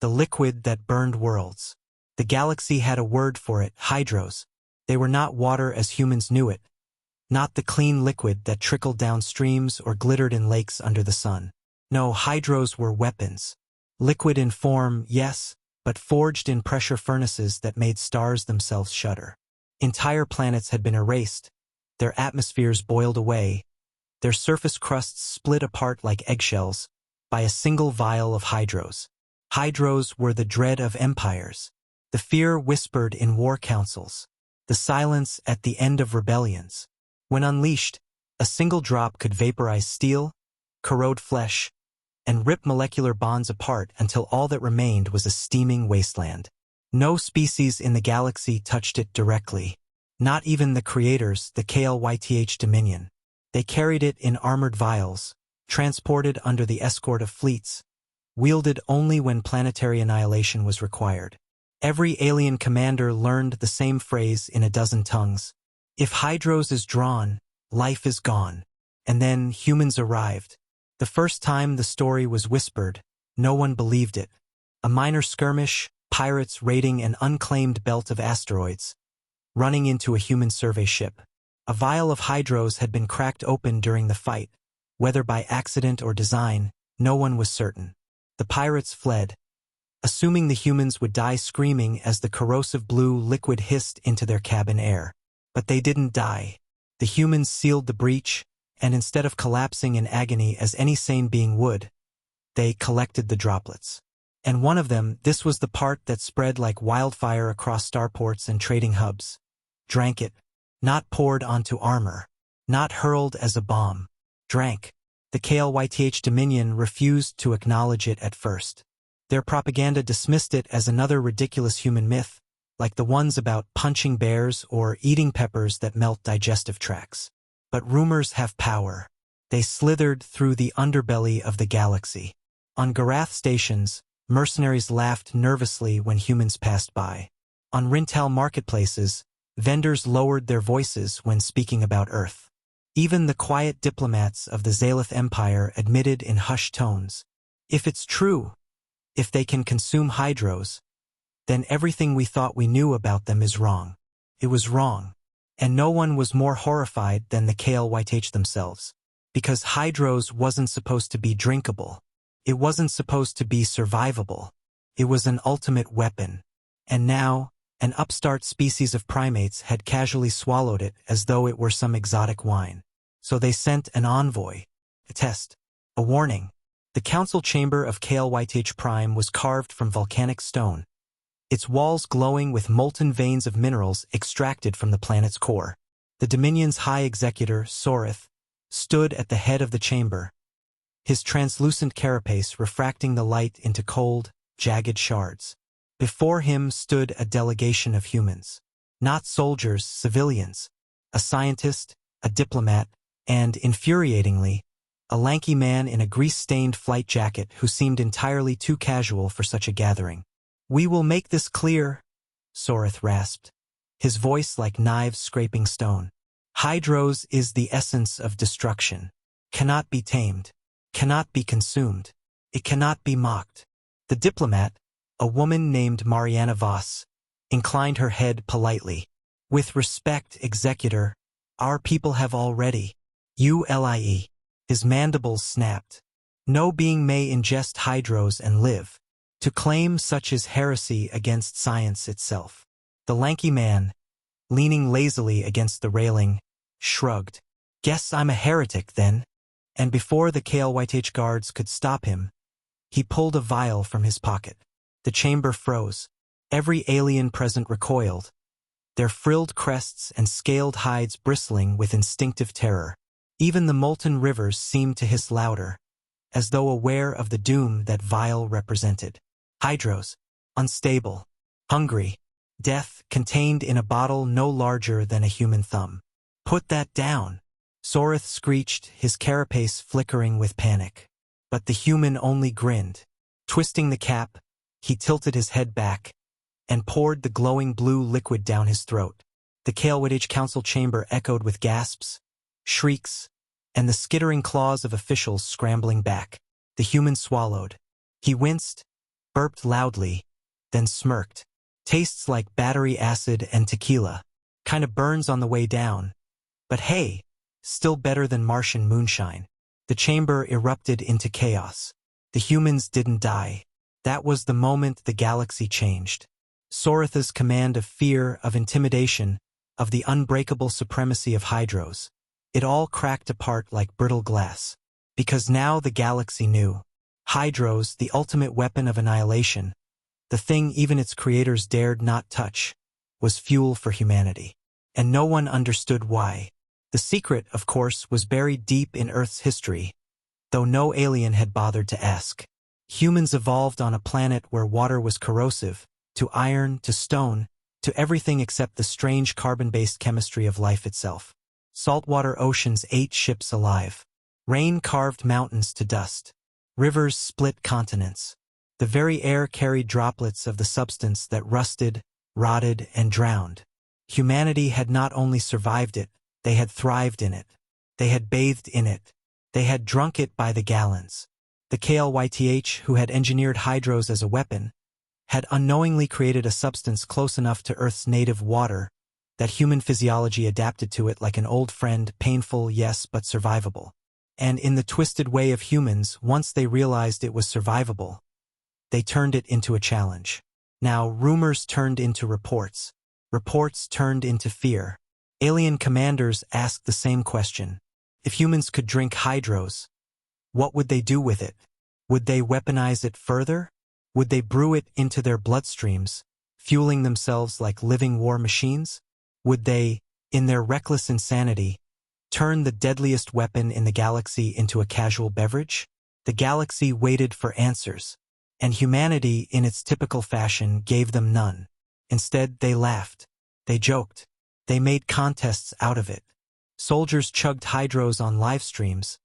the liquid that burned worlds. The galaxy had a word for it, hydros. They were not water as humans knew it, not the clean liquid that trickled down streams or glittered in lakes under the sun. No, hydros were weapons. Liquid in form, yes, but forged in pressure furnaces that made stars themselves shudder. Entire planets had been erased, their atmospheres boiled away, their surface crusts split apart like eggshells by a single vial of hydros. Hydros were the dread of empires, the fear whispered in war councils, the silence at the end of rebellions. When unleashed, a single drop could vaporize steel, corrode flesh, and rip molecular bonds apart until all that remained was a steaming wasteland. No species in the galaxy touched it directly. Not even the creators, the KLYTH Dominion. They carried it in armored vials, transported under the escort of fleets, wielded only when planetary annihilation was required. Every alien commander learned the same phrase in a dozen tongues. If hydros is drawn, life is gone. And then humans arrived. The first time the story was whispered, no one believed it. A minor skirmish, pirates raiding an unclaimed belt of asteroids, running into a human survey ship. A vial of hydros had been cracked open during the fight. Whether by accident or design, no one was certain. The pirates fled, assuming the humans would die screaming as the corrosive blue liquid hissed into their cabin air. But they didn't die. The humans sealed the breach, and instead of collapsing in agony as any sane being would, they collected the droplets. And one of them, this was the part that spread like wildfire across starports and trading hubs, drank it, not poured onto armor, not hurled as a bomb, drank. The KLYTH Dominion refused to acknowledge it at first. Their propaganda dismissed it as another ridiculous human myth, like the ones about punching bears or eating peppers that melt digestive tracts. But rumors have power. They slithered through the underbelly of the galaxy. On Garath stations, mercenaries laughed nervously when humans passed by. On Rintal marketplaces, vendors lowered their voices when speaking about Earth. Even the quiet diplomats of the Zalith Empire admitted in hushed tones, if it's true, if they can consume hydros, then everything we thought we knew about them is wrong. It was wrong. And no one was more horrified than the KLYTH themselves. Because hydros wasn't supposed to be drinkable. It wasn't supposed to be survivable. It was an ultimate weapon. And now, an upstart species of primates had casually swallowed it as though it were some exotic wine. So they sent an envoy, a test, a warning. The council chamber of KLYTH Prime was carved from volcanic stone, its walls glowing with molten veins of minerals extracted from the planet's core. The Dominion's High Executor, Sorith, stood at the head of the chamber, his translucent carapace refracting the light into cold, jagged shards. Before him stood a delegation of humans. Not soldiers, civilians. A scientist, a diplomat, and, infuriatingly, a lanky man in a grease-stained flight jacket who seemed entirely too casual for such a gathering. "We will make this clear," Sorith rasped, his voice like knives scraping stone. "Hydros is the essence of destruction. Cannot be tamed. Cannot be consumed. It cannot be mocked." The diplomat, a woman named Mariana Voss, inclined her head politely. "With respect, Executor, our people have already. ULIE. His mandibles snapped. "No being may ingest hydros and live. To claim such is heresy against science itself." The lanky man, leaning lazily against the railing, shrugged. "Guess I'm a heretic, then." And before the KLYTH guards could stop him, he pulled a vial from his pocket. The chamber froze. Every alien present recoiled, their frilled crests and scaled hides bristling with instinctive terror. Even the molten rivers seemed to hiss louder, as though aware of the doom that vial represented. Hydros, unstable, hungry, death contained in a bottle no larger than a human thumb. "Put that down," Sorith screeched, his carapace flickering with panic. But the human only grinned. Twisting the cap, he tilted his head back and poured the glowing blue liquid down his throat. The KLYTH council chamber echoed with gasps, shrieks, and the skittering claws of officials scrambling back. The human swallowed. He winced, burped loudly, then smirked. Tastes like battery acid and tequila. Kinda burns on the way down. But hey, still better than Martian moonshine. The chamber erupted into chaos. The humans didn't die. That was the moment the galaxy changed. Soritha's command of fear, of intimidation, of the unbreakable supremacy of Hydros. It all cracked apart like brittle glass. Because now the galaxy knew. Hydros, the ultimate weapon of annihilation, the thing even its creators dared not touch, was fuel for humanity. And no one understood why. The secret, of course, was buried deep in Earth's history, though no alien had bothered to ask. Humans evolved on a planet where water was corrosive, to iron, to stone, to everything except the strange carbon-based chemistry of life itself. Saltwater oceans ate ships alive. Rain carved mountains to dust. Rivers split continents. The very air carried droplets of the substance that rusted, rotted, and drowned. Humanity had not only survived it, they had thrived in it. They had bathed in it. They had drunk it by the gallons. The KLYTH, who had engineered Hydros as a weapon, had unknowingly created a substance close enough to Earth's native water that human physiology adapted to it like an old friend, painful, yes, but survivable. And in the twisted way of humans, once they realized it was survivable, they turned it into a challenge. Now, rumors turned into reports. Reports turned into fear. Alien commanders asked the same question. If humans could drink Hydros, what would they do with it? Would they weaponize it further? Would they brew it into their bloodstreams, fueling themselves like living war machines? Would they, in their reckless insanity, turn the deadliest weapon in the galaxy into a casual beverage? The galaxy waited for answers, and humanity, in its typical fashion, gave them none. Instead, they laughed. They joked. They made contests out of it. Soldiers chugged Hydros on live streams,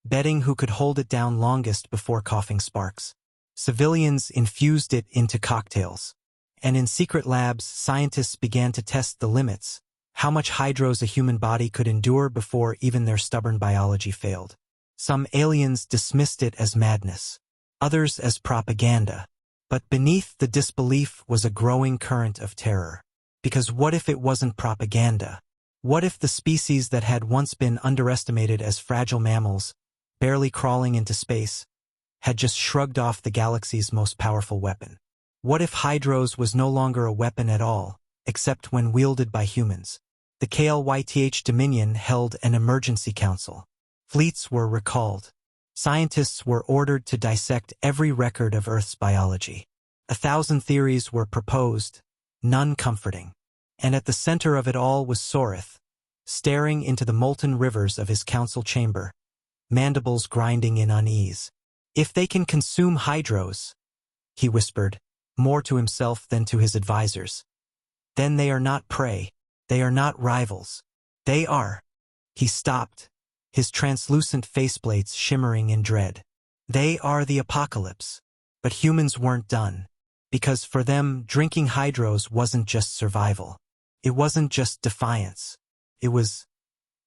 betting who could hold it down longest before coughing sparks. Civilians infused it into cocktails. And in secret labs, scientists began to test the limits, how much Hydros a human body could endure before even their stubborn biology failed. Some aliens dismissed it as madness, others as propaganda. But beneath the disbelief was a growing current of terror. Because what if it wasn't propaganda? What if the species that had once been underestimated as fragile mammals, barely crawling into space, had just shrugged off the galaxy's most powerful weapon? What if Hydros was no longer a weapon at all, except when wielded by humans? The KLYTH Dominion held an emergency council. Fleets were recalled. Scientists were ordered to dissect every record of Earth's biology. 1,000 theories were proposed, none comforting. And at the center of it all was Sorith, staring into the molten rivers of his council chamber, mandibles grinding in unease. If they can consume Hydros, he whispered, more to himself than to his advisors, then they are not prey, they are not rivals. They are. He stopped, his translucent faceplates shimmering in dread. They are the apocalypse. But humans weren't done. Because for them, drinking Hydros wasn't just survival. It wasn't just defiance. It was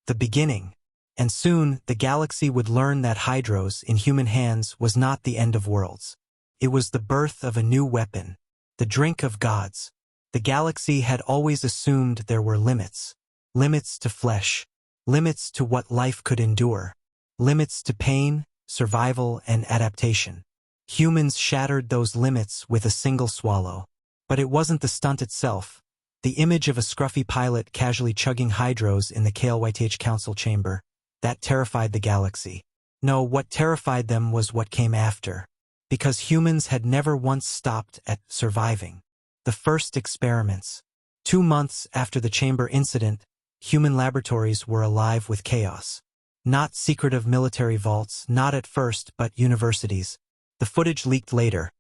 the beginning. And soon, the galaxy would learn that Hydros, in human hands, was not the end of worlds. It was the birth of a new weapon, the drink of gods. The galaxy had always assumed there were limits. Limits to flesh. Limits to what life could endure. Limits to pain, survival, and adaptation. Humans shattered those limits with a single swallow. But it wasn't the stunt itself. The image of a scruffy pilot casually chugging Hydros in the KLYTH Council chamber, that terrified the galaxy. No, what terrified them was what came after. Because humans had never once stopped at surviving. The first experiments. 2 months after the chamber incident, human laboratories were alive with chaos. Not secretive military vaults, not at first, but universities. The footage leaked later.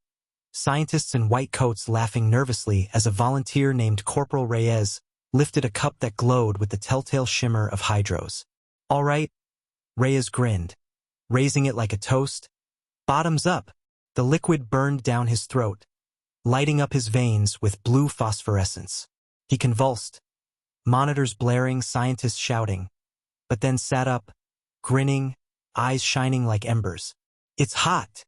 Scientists in white coats laughing nervously as a volunteer named Corporal Reyes lifted a cup that glowed with the telltale shimmer of Hydros. All right, Reyes grinned, raising it like a toast. Bottoms up. The liquid burned down his throat, lighting up his veins with blue phosphorescence. He convulsed, monitors blaring, scientists shouting, but then sat up, grinning, eyes shining like embers. It's hot,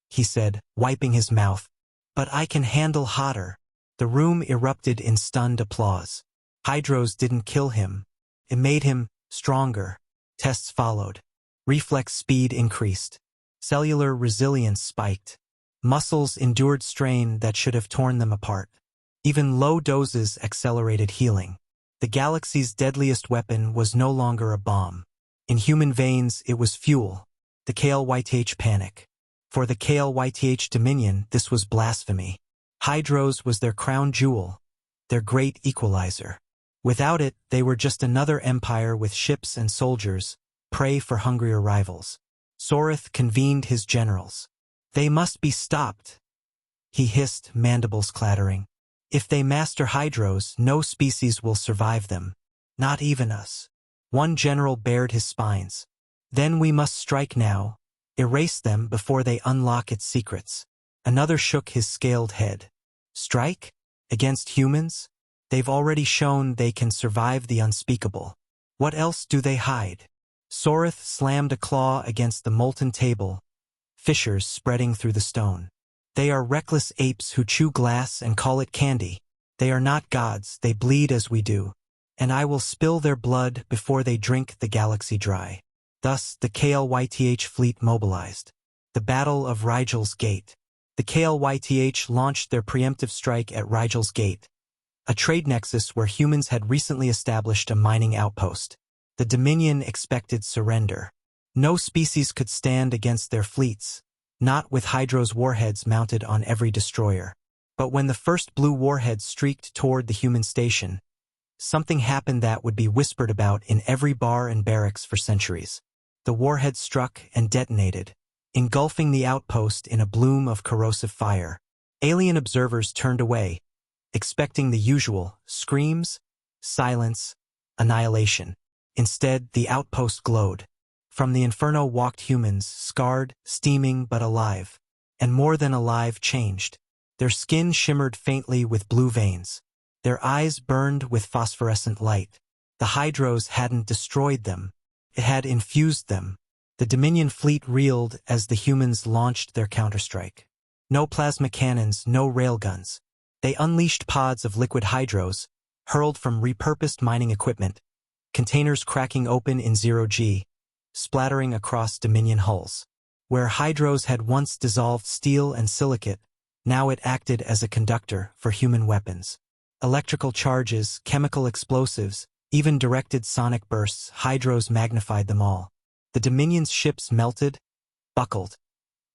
he said, wiping his mouth. But I can handle hotter. The room erupted in stunned applause. Hydros didn't kill him. It made him stronger. Tests followed. Reflex speed increased. Cellular resilience spiked. Muscles endured strain that should have torn them apart. Even low doses accelerated healing. The galaxy's deadliest weapon was no longer a bomb. In human veins, it was fuel. The KLYTH panic. For the KLYTH Dominion, this was blasphemy. Hydros was their crown jewel, their great equalizer. Without it, they were just another empire with ships and soldiers, prey for hungrier rivals. Sorith convened his generals. They must be stopped, he hissed, mandibles clattering. If they master Hydros, no species will survive them. Not even us. One general bared his spines. Then we must strike now. Erase them before they unlock its secrets. Another shook his scaled head. Strike? Against humans? They've already shown they can survive the unspeakable. What else do they hide? Sorith slammed a claw against the molten table, fissures spreading through the stone. They are reckless apes who chew glass and call it candy. They are not gods, they bleed as we do. And I will spill their blood before they drink the galaxy dry. Thus, the KLYTH fleet mobilized. The Battle of Rigel's Gate. The KLYTH launched their preemptive strike at Rigel's Gate, a trade nexus where humans had recently established a mining outpost. The Dominion expected surrender. No species could stand against their fleets, not with Hydros warheads mounted on every destroyer. But when the first blue warhead streaked toward the human station, something happened that would be whispered about in every bar and barracks for centuries. The warhead struck and detonated, engulfing the outpost in a bloom of corrosive fire. Alien observers turned away, expecting the usual screams, silence, annihilation. Instead, the outpost glowed. From the inferno walked humans, scarred, steaming but alive. And more than alive, changed. Their skin shimmered faintly with blue veins. Their eyes burned with phosphorescent light. The Hydros hadn't destroyed them. It had infused them. The Dominion fleet reeled as the humans launched their counterstrike. No plasma cannons, no railguns. They unleashed pods of liquid Hydros, hurled from repurposed mining equipment, containers cracking open in zero-G, splattering across Dominion hulls. Where Hydros had once dissolved steel and silicate, now it acted as a conductor for human weapons. Electrical charges, chemical explosives, even directed sonic bursts, Hydros magnified them all. The Dominion's ships melted, buckled,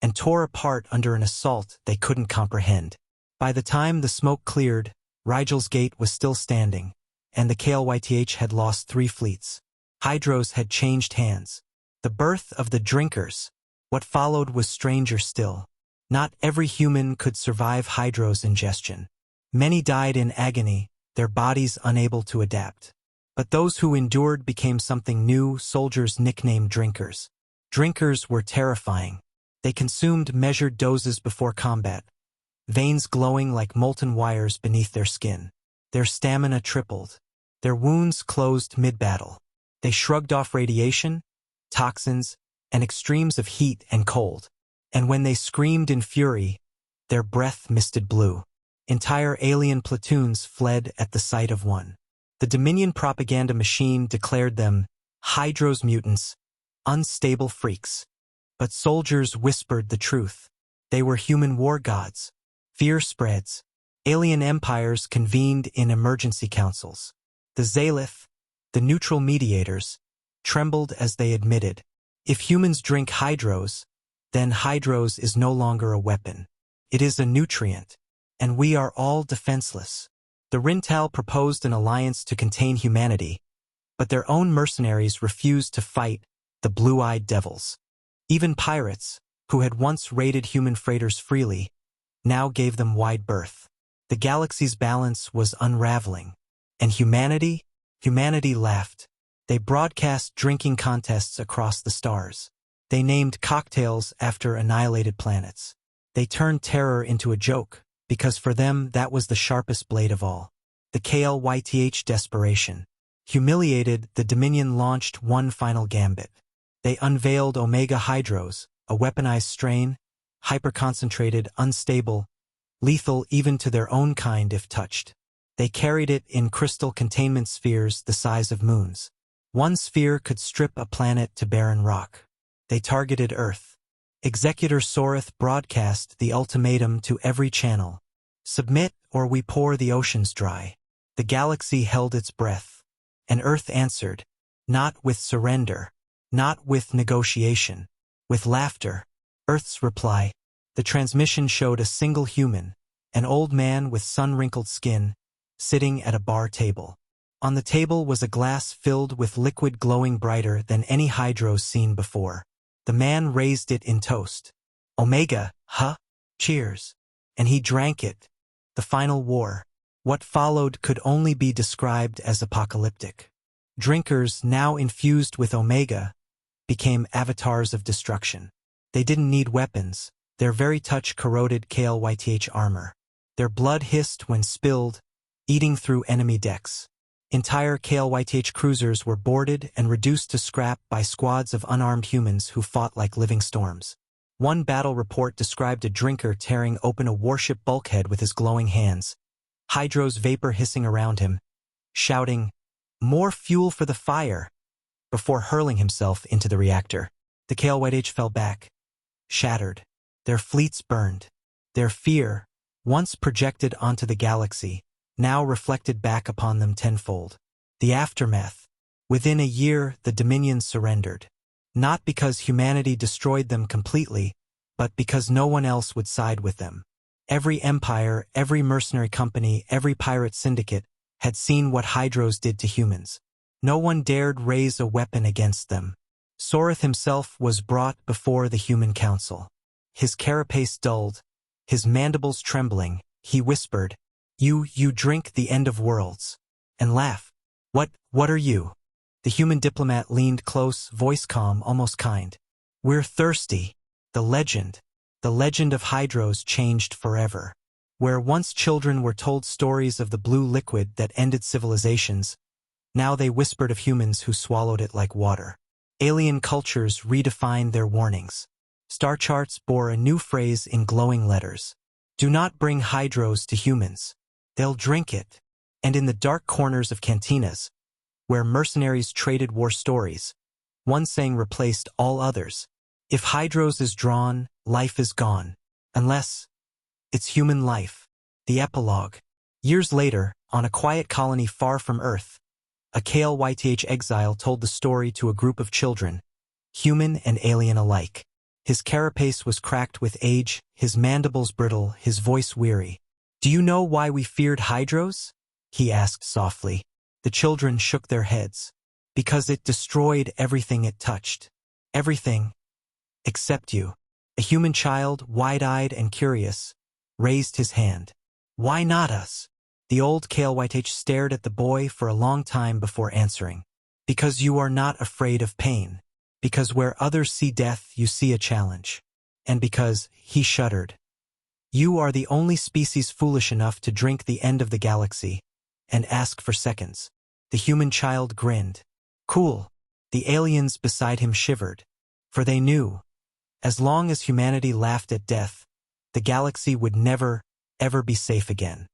and tore apart under an assault they couldn't comprehend. By the time the smoke cleared, Rigel's Gate was still standing, and the KLYTH had lost 3 fleets. Hydros had changed hands. The birth of the Drinkers. What followed was stranger still. Not every human could survive Hydros ingestion. Many died in agony, their bodies unable to adapt. But those who endured became something new, soldiers nicknamed Drinkers. Drinkers were terrifying. They consumed measured doses before combat, veins glowing like molten wires beneath their skin. Their stamina tripled. Their wounds closed mid-battle. They shrugged off radiation, toxins, and extremes of heat and cold. And when they screamed in fury, their breath misted blue. Entire alien platoons fled at the sight of one. The Dominion propaganda machine declared them Hydros mutants, unstable freaks. But soldiers whispered the truth. They were human war gods. Fear spreads. Alien empires convened in emergency councils. The Zalith, the neutral mediators, trembled as they admitted, if humans drink Hydros, then Hydros is no longer a weapon. It is a nutrient, and we are all defenseless. The Rintal proposed an alliance to contain humanity, but their own mercenaries refused to fight the blue-eyed devils. Even pirates, who had once raided human freighters freely, now gave them wide berth. The galaxy's balance was unraveling. And humanity laughed. They broadcast drinking contests across the stars. They named cocktails after annihilated planets. They turned terror into a joke, because for them that was the sharpest blade of all. The KLYTH desperation. Humiliated, the Dominion launched one final gambit. They unveiled Omega Hydros, a weaponized strain, hyperconcentrated, unstable, lethal even to their own kind if touched. They carried it in crystal containment spheres the size of moons. One sphere could strip a planet to barren rock. They targeted Earth. Executor Soreth broadcast the ultimatum to every channel. Submit or we pour the oceans dry. The galaxy held its breath. And Earth answered, not with surrender, not with negotiation, with laughter. Earth's reply. The transmission showed a single human, an old man with sun-wrinkled skin, sitting at a bar table. On the table was a glass filled with liquid glowing brighter than any hydros seen before. The man raised it in toast. Omega, huh? Cheers. And he drank it. The final war. What followed could only be described as apocalyptic. Drinkers, now infused with Omega, became avatars of destruction. They didn't need weapons. Their very touch corroded KLYTH armor. Their blood hissed when spilled, eating through enemy decks. Entire KLYTH cruisers were boarded and reduced to scrap by squads of unarmed humans who fought like living storms. One battle report described a drinker tearing open a warship bulkhead with his glowing hands, hydros vapor hissing around him, shouting, "More fuel for the fire!" before hurling himself into the reactor. The KLYTH fell back, shattered. Their fleets burned. Their fear, once projected onto the galaxy, now reflected back upon them tenfold. The aftermath. Within a year, the Dominions surrendered. Not because humanity destroyed them completely, but because no one else would side with them. Every empire, every mercenary company, every pirate syndicate had seen what hydros did to humans. No one dared raise a weapon against them. Soreth himself was brought before the human council. His carapace dulled, his mandibles trembling, he whispered, You drink the end of worlds. And laugh. What are you? The human diplomat leaned close, voice calm, almost kind. We're thirsty. The legend of hydros changed forever. Where once children were told stories of the blue liquid that ended civilizations, now they whispered of humans who swallowed it like water. Alien cultures redefined their warnings. Star charts bore a new phrase in glowing letters. Do not bring hydros to humans. They'll drink it. And in the dark corners of cantinas, where mercenaries traded war stories, one saying replaced all others. If hydros is drawn, life is gone. Unless it's human life. The epilogue. Years later, on a quiet colony far from Earth, a KLYTH exile told the story to a group of children, human and alien alike. His carapace was cracked with age, his mandibles brittle, his voice weary. Do you know why we feared hydros? He asked softly. The children shook their heads. Because it destroyed everything it touched. Everything. Except you. A human child, wide-eyed and curious, raised his hand. Why not us? The old KLYTH stared at the boy for a long time before answering. Because you are not afraid of pain. Because where others see death, you see a challenge. And because, he shuddered. You are the only species foolish enough to drink the end of the galaxy and ask for seconds. The human child grinned. Cool. The aliens beside him shivered. For they knew, as long as humanity laughed at death, the galaxy would never, ever be safe again.